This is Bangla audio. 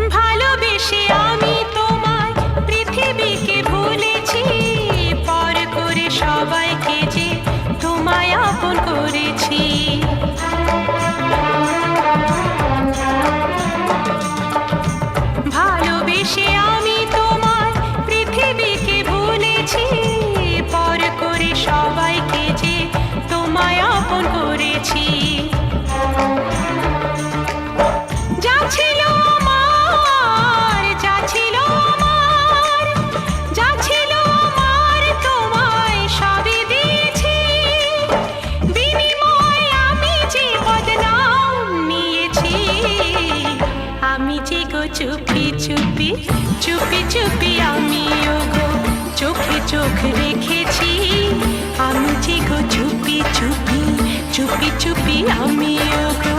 ভালোবেসে আমি তোমায় পৃথিবীকে ভুলেছি, পর করে সবাইকে যে তোমায় আপন করেছি। ভালোবেসে আমি তোমায় পৃথিবীকে ভুলেছি, পর করে সবাইকে যে তোমায় আপন করেছি। যা ছিল আমার, যা ছিল আমার, যা ছিল আমার তোমায় সবই দিয়েছি। বিনিময়ে আমি যে বদনাম নিয়েছি, আমি যে গো চুপি চুপি চুপি চুপি আমিও গো চোখে চোখ রেখেছি। আমি যে গো চুপি চুপি চুপি চুপি আমিও গো।